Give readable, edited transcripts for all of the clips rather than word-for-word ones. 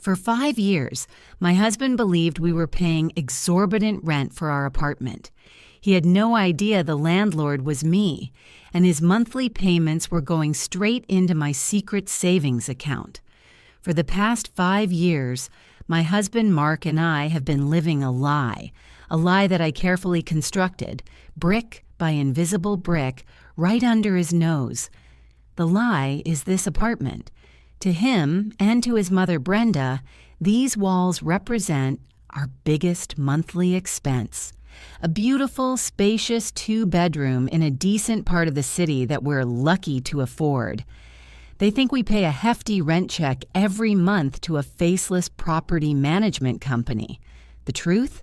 For 5 years, my husband believed we were paying exorbitant rent for our apartment. He had no idea the landlord was me, and his monthly payments were going straight into my secret savings account. For the past 5 years, my husband Mark and I have been living a lie that I carefully constructed, brick by invisible brick, right under his nose. The lie is this apartment. To him and to his mother Brenda, these walls represent our biggest monthly expense. A beautiful, spacious 2-bedroom in a decent part of the city that we're lucky to afford. They think we pay a hefty rent check every month to a faceless property management company. The truth?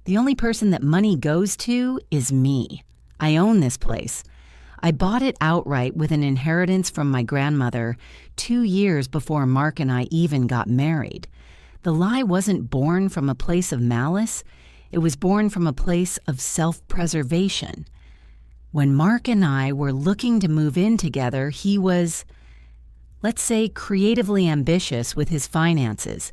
The only person that money goes to is me. I own this place. I bought it outright with an inheritance from my grandmother 2 years before Mark and I even got married. The lie wasn't born from a place of malice. It was born from a place of self-preservation. When Mark and I were looking to move in together, he was, let's say, creatively ambitious with his finances.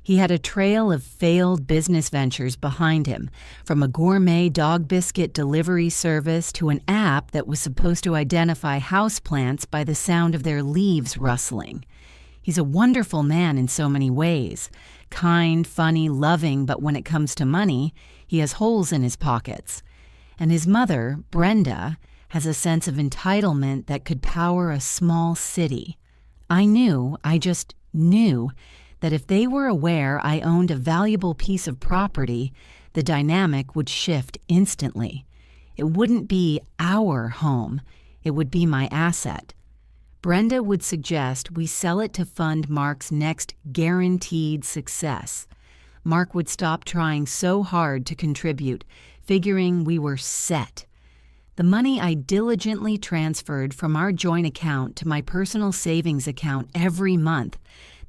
He had a trail of failed business ventures behind him, from a gourmet dog biscuit delivery service to an app that was supposed to identify houseplants by the sound of their leaves rustling. He's a wonderful man in so many ways. Kind, funny, loving, but when it comes to money, he has holes in his pockets. And his mother, Brenda, has a sense of entitlement that could power a small city. I just knew that if they were aware I owned a valuable piece of property, the dynamic would shift instantly. It wouldn't be our home, it would be my asset. Brenda would suggest we sell it to fund Mark's next guaranteed success. Mark would stop trying so hard to contribute, figuring we were set. The money I diligently transferred from our joint account to my personal savings account every month,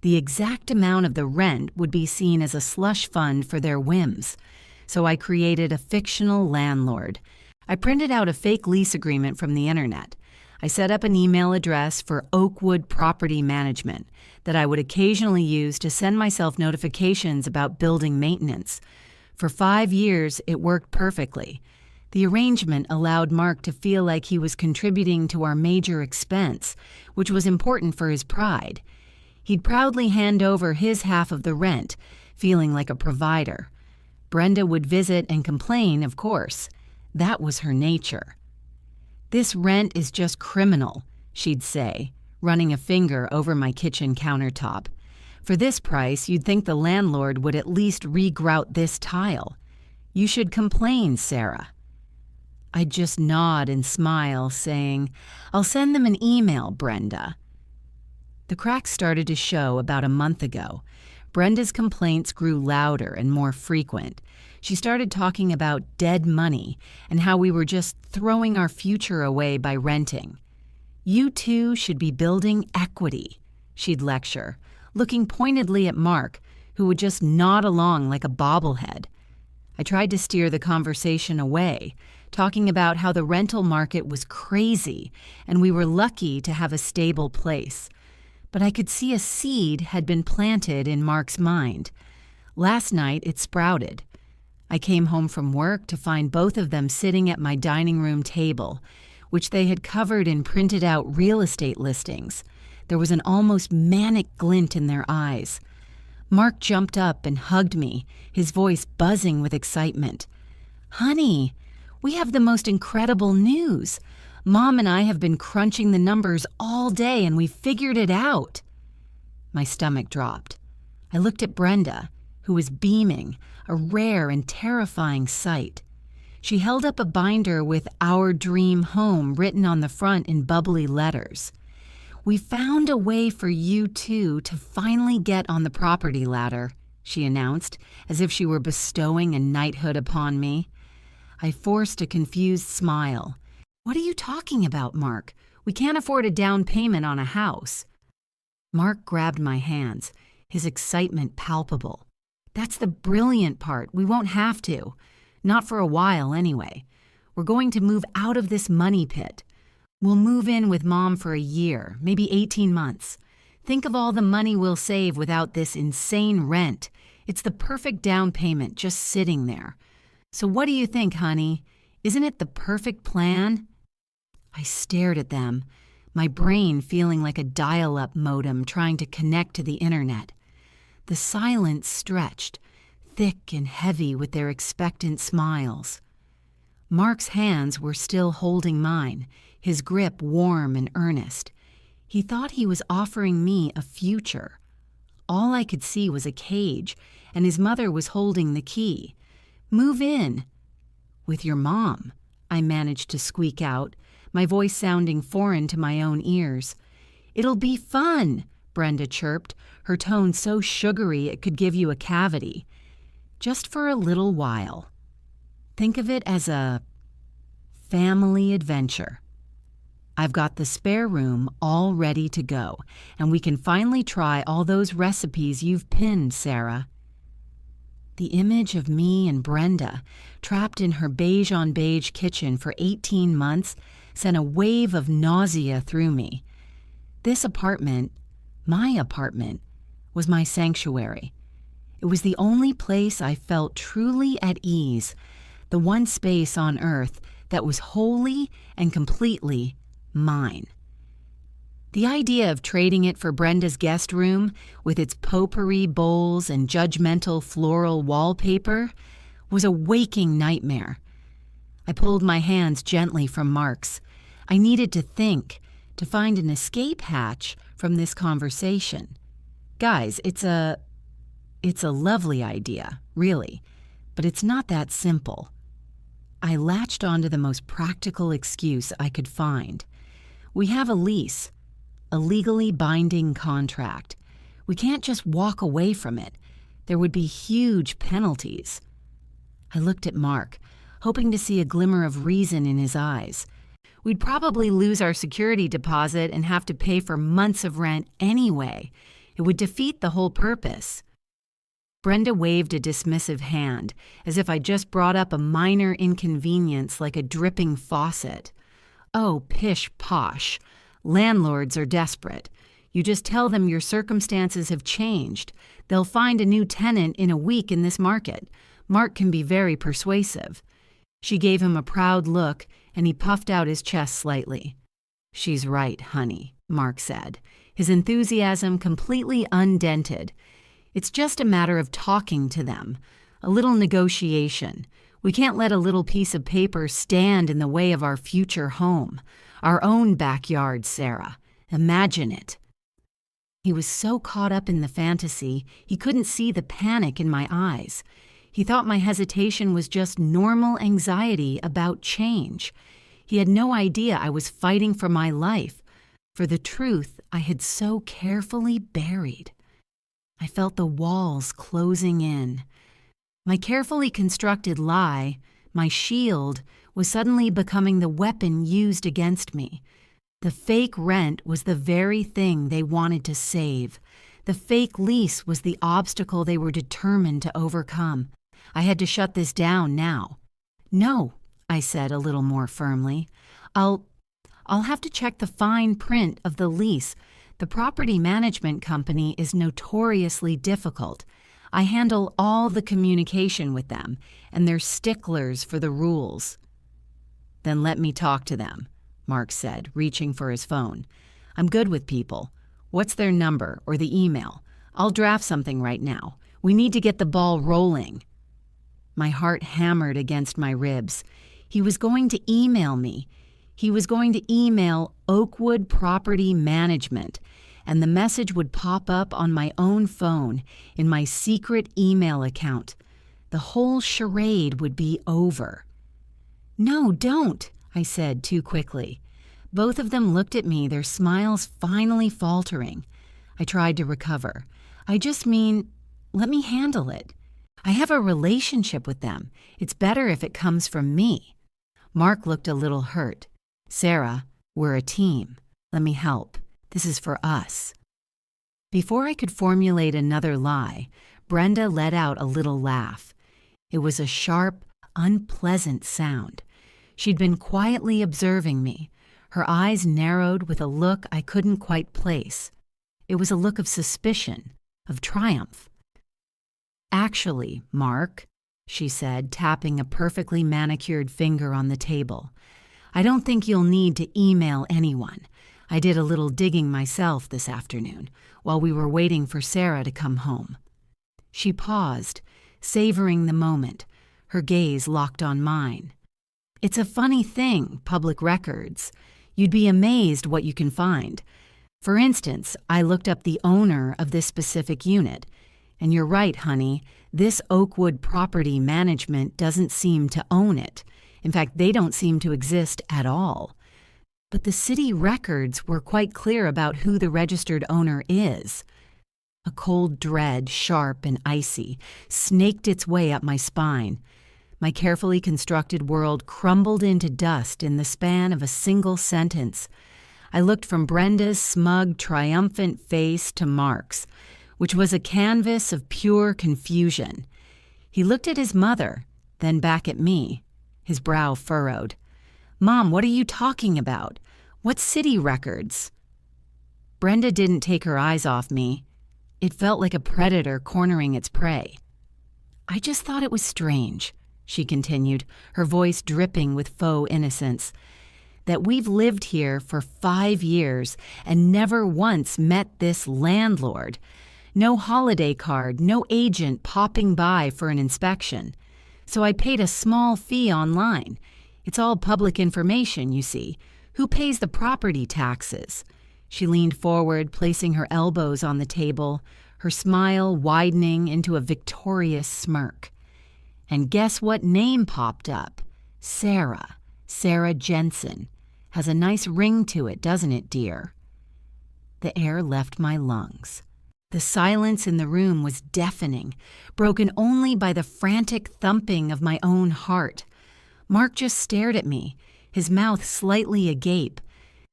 the exact amount of the rent would be seen as a slush fund for their whims. So I created a fictional landlord. I printed out a fake lease agreement from the internet. I set up an email address for Oakwood Property Management that I would occasionally use to send myself notifications about building maintenance. For 5 years, it worked perfectly. The arrangement allowed Mark to feel like he was contributing to our major expense, which was important for his pride. He'd proudly hand over his half of the rent, feeling like a provider. Brenda would visit and complain, of course. That was her nature. "This rent is just criminal," she'd say, running a finger over my kitchen countertop. "For this price, you'd think the landlord would at least regrout this tile. You should complain, Sarah." I'd just nod and smile, saying, "I'll send them an email, Brenda." The cracks started to show about a month ago. Brenda's complaints grew louder and more frequent. She started talking about dead money and how we were just throwing our future away by renting. "You two should be building equity," she'd lecture, looking pointedly at Mark, who would just nod along like a bobblehead. I tried to steer the conversation away, talking about how the rental market was crazy and we were lucky to have a stable place. But I could see a seed had been planted in Mark's mind. Last night, it sprouted. I came home from work to find both of them sitting at my dining room table, which they had covered in printed-out real estate listings. There was an almost manic glint in their eyes. Mark jumped up and hugged me, his voice buzzing with excitement. "Honey, we have the most incredible news. Mom and I have been crunching the numbers all day and we figured it out." My stomach dropped. I looked at Brenda, who was beaming, a rare and terrifying sight. She held up a binder with "Our Dream Home" written on the front in bubbly letters. "We found a way for you two to finally get on the property ladder," she announced, as if she were bestowing a knighthood upon me. I forced a confused smile. "What are you talking about, Mark? We can't afford a down payment on a house." Mark grabbed my hands, his excitement palpable. "That's the brilliant part. We won't have to. Not for a while, anyway. We're going to move out of this money pit. We'll move in with Mom for a year, maybe 18 months. Think of all the money we'll save without this insane rent. It's the perfect down payment just sitting there. So what do you think, honey? Isn't it the perfect plan?" I stared at them, my brain feeling like a dial-up modem trying to connect to the internet. The silence stretched, thick and heavy with their expectant smiles. Mark's hands were still holding mine, his grip warm and earnest. He thought he was offering me a future. All I could see was a cage, and his mother was holding the key. "Move in." "With your mom," I managed to squeak out, my voice sounding foreign to my own ears. "It'll be fun," Brenda chirped, her tone so sugary it could give you a cavity. "Just for a little while. Think of it as a family adventure. I've got the spare room all ready to go, and we can finally try all those recipes you've pinned, Sarah." The image of me and Brenda, trapped in her beige-on-beige kitchen for 18 months, sent a wave of nausea through me. This apartment, my apartment, was my sanctuary. It was the only place I felt truly at ease, the one space on earth that was wholly and completely mine. The idea of trading it for Brenda's guest room, with its potpourri bowls and judgmental floral wallpaper, was a waking nightmare. I pulled my hands gently from Mark's. I needed to think, to find an escape hatch from this conversation. Guys, it's a lovely idea, really, but it's not that simple. I latched onto the most practical excuse I could find. We have a lease, a legally binding contract. We can't just walk away from it. There would be huge penalties. I looked at Mark, hoping to see a glimmer of reason in his eyes. We'd probably lose our security deposit and have to pay for months of rent anyway. It would defeat the whole purpose. Brenda waved a dismissive hand, as if I just brought up a minor inconvenience like a dripping faucet. "Oh, pish posh. Landlords are desperate. You just tell them your circumstances have changed. They'll find a new tenant in a week in this market. Mark can be very persuasive." She gave him a proud look, and he puffed out his chest slightly. "She's right, honey," Mark said, his enthusiasm completely undented. "It's just a matter of talking to them, a little negotiation. We can't let a little piece of paper stand in the way of our future home. Our own backyard, Sarah. Imagine it." He was so caught up in the fantasy, he couldn't see the panic in my eyes. He thought my hesitation was just normal anxiety about change. He had no idea I was fighting for my life, for the truth I had so carefully buried. I felt the walls closing in. My carefully constructed lie, my shield, was suddenly becoming the weapon used against me. The fake rent was the very thing they wanted to save. The fake lease was the obstacle they were determined to overcome. I had to shut this down now. "No," I said a little more firmly. I'll have to check the fine print of the lease. The property management company is notoriously difficult. I handle all the communication with them, and they're sticklers for the rules." "Then let me talk to them," Mark said, reaching for his phone. "I'm good with people. What's their number or the email? I'll draft something right now. We need to get the ball rolling." My heart hammered against my ribs. He was going to email me. He was going to email Oakwood Property Management, and the message would pop up on my own phone in my secret email account. The whole charade would be over. "No, don't," I said too quickly. Both of them looked at me, their smiles finally faltering. I tried to recover. "I just mean, let me handle it. I have a relationship with them. It's better if it comes from me." Mark looked a little hurt. "Sarah, we're a team. Let me help. This is for us." Before I could formulate another lie, Brenda let out a little laugh. It was a sharp, unpleasant sound. She'd been quietly observing me, her eyes narrowed with a look I couldn't quite place. It was a look of suspicion, of triumph. "Actually, Mark," she said, tapping a perfectly manicured finger on the table, "I don't think you'll need to email anyone. I did a little digging myself this afternoon, while we were waiting for Sarah to come home." She paused, savoring the moment, her gaze locked on mine. "It's a funny thing, public records. You'd be amazed what you can find. For instance, I looked up the owner of this specific unit. And you're right, honey, this Oakwood Property Management doesn't seem to own it. In fact, they don't seem to exist at all. But the city records were quite clear about who the registered owner is." A cold dread, sharp and icy, snaked its way up my spine. My carefully constructed world crumbled into dust in the span of a single sentence. I looked from Brenda's smug, triumphant face to Mark's, which was a canvas of pure confusion. He looked at his mother, then back at me, his brow furrowed. "Mom, what are you talking about? What city records?" Brenda didn't take her eyes off me. It felt like a predator cornering its prey. "I just thought it was strange," she continued, her voice dripping with faux innocence, "that we've lived here for 5 years and never once met this landlord. No holiday card, no agent popping by for an inspection. So I paid a small fee online. It's all public information, you see. Who pays the property taxes?" She leaned forward, placing her elbows on the table, her smile widening into a victorious smirk. "And guess what name popped up? Sarah. Sarah Jensen. Has a nice ring to it, doesn't it, dear?" The air left my lungs. The silence in the room was deafening, broken only by the frantic thumping of my own heart. Mark just stared at me, his mouth slightly agape.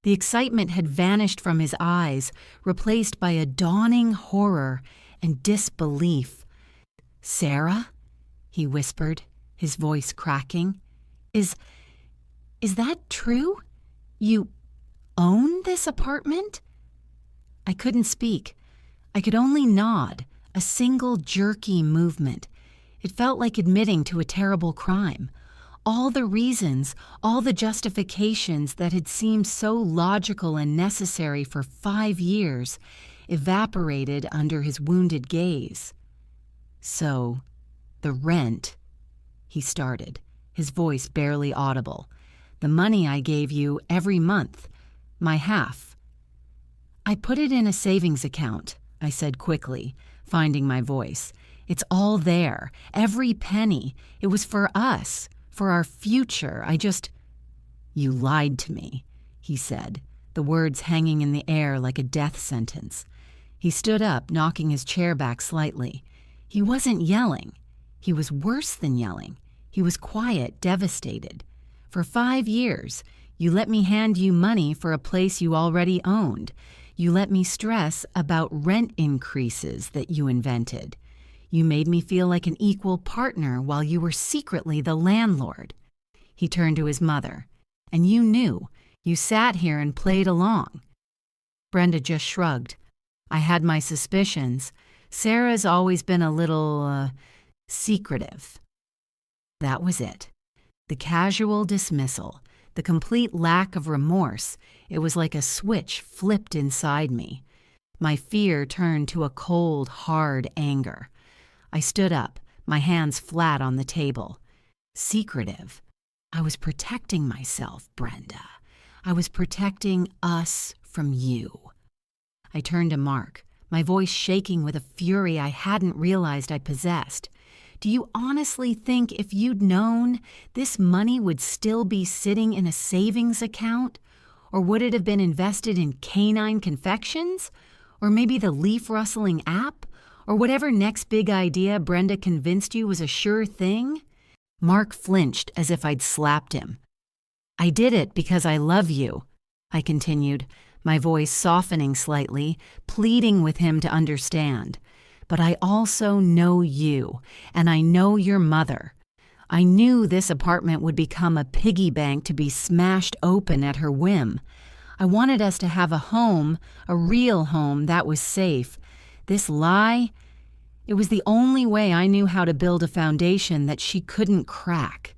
The excitement had vanished from his eyes, replaced by a dawning horror and disbelief. "Sarah?" he whispered, his voice cracking. Is that true? You own this apartment?" I couldn't speak. I could only nod, a single jerky movement. It felt like admitting to a terrible crime. All the reasons, all the justifications that had seemed so logical and necessary for 5 years evaporated under his wounded gaze. "So, the rent," he started, his voice barely audible. "The money I gave you every month, my half." "I put it in a savings account," I said quickly, finding my voice. "It's all there, every penny. It was for us. For our future. You lied to me," he said, the words hanging in the air like a death sentence. He stood up, knocking his chair back slightly. He wasn't yelling. He was worse than yelling. He was quiet, devastated. "For 5 years, you let me hand you money for a place you already owned. You let me stress about rent increases that you invented. You made me feel like an equal partner while you were secretly the landlord." He turned to his mother. "And you knew. You sat here and played along." Brenda just shrugged. "I had my suspicions. Sarah's always been a little, secretive." That was it. The casual dismissal, the complete lack of remorse. It was like a switch flipped inside me. My fear turned to a cold, hard anger. I stood up, my hands flat on the table. Secretive. I was protecting myself, Brenda. I was protecting us from you. I turned to Mark, my voice shaking with a fury I hadn't realized I possessed. "Do you honestly think if you'd known, this money would still be sitting in a savings account? Or would it have been invested in canine confections? Or maybe the leaf-rustling app? Or whatever next big idea Brenda convinced you was a sure thing?" Mark flinched as if I'd slapped him. "I did it because I love you," I continued, my voice softening slightly, pleading with him to understand. "But I also know you, and I know your mother. I knew this apartment would become a piggy bank to be smashed open at her whim. I wanted us to have a home, a real home that was safe. This lie, it was the only way I knew how to build a foundation that she couldn't crack.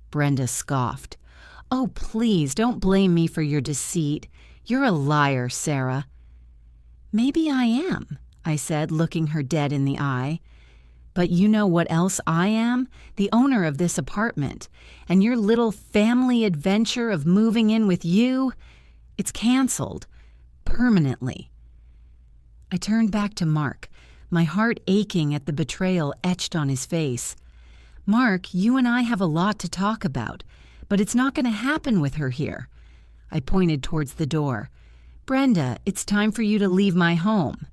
Brenda scoffed. Oh, please, don't blame me for your deceit. You're a liar, Sarah. Maybe I am, I said, looking her dead in the eye. But you know what else I am? The owner of this apartment. And your little family adventure of moving in with you, it's canceled. Permanently. I turned back to Mark, my heart aching at the betrayal etched on his face. Mark, you and I have a lot to talk about, but it's not going to happen with her here. I pointed towards the door. Brenda, it's time for you to leave my home.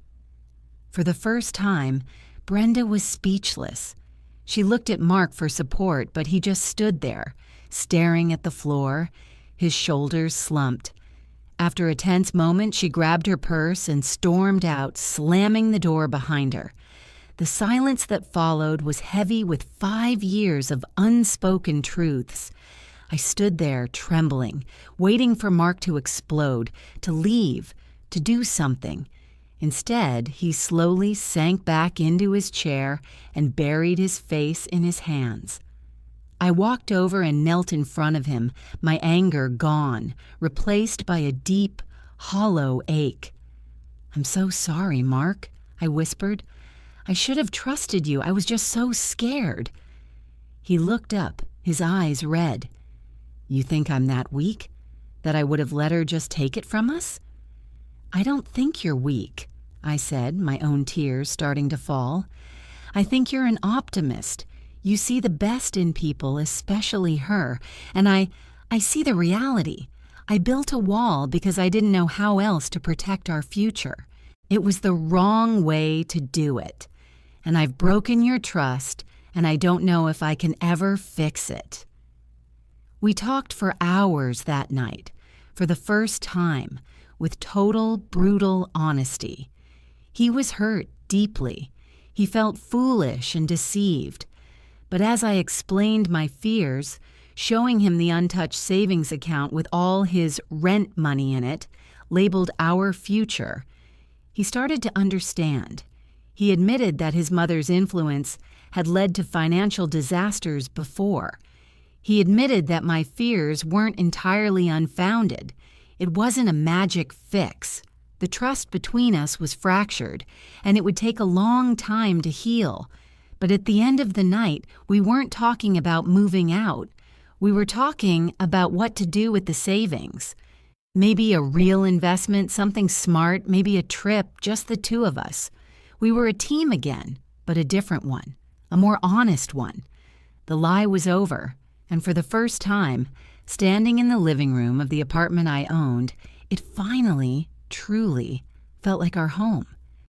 For the first time, Brenda was speechless. She looked at Mark for support, but he just stood there, staring at the floor, his shoulders slumped. After a tense moment, she grabbed her purse and stormed out, slamming the door behind her. The silence that followed was heavy with 5 years of unspoken truths. I stood there, trembling, waiting for Mark to explode, to leave, to do something. Instead, he slowly sank back into his chair and buried his face in his hands. I walked over and knelt in front of him, my anger gone, replaced by a deep, hollow ache. I'm so sorry, Mark, I whispered. I should have trusted you. I was just so scared. He looked up, his eyes red. You think I'm that weak? That I would have let her just take it from us? I don't think you're weak, I said, my own tears starting to fall. I think you're an optimist. You see the best in people, especially her, and I see the reality. I built a wall because I didn't know how else to protect our future. It was the wrong way to do it. And I've broken your trust, and I don't know if I can ever fix it. We talked for hours that night, for the first time, with total, brutal honesty. He was hurt deeply. He felt foolish and deceived. But as I explained my fears, showing him the untouched savings account with all his rent money in it, labeled Our Future, he started to understand. He admitted that his mother's influence had led to financial disasters before. He admitted that my fears weren't entirely unfounded. It wasn't a magic fix. The trust between us was fractured, and it would take a long time to heal. But at the end of the night, we weren't talking about moving out. We were talking about what to do with the savings. Maybe a real investment, something smart, maybe a trip, just the two of us. We were a team again, but a different one, a more honest one. The lie was over, and for the first time, standing in the living room of the apartment I owned, it finally, truly, felt like our home.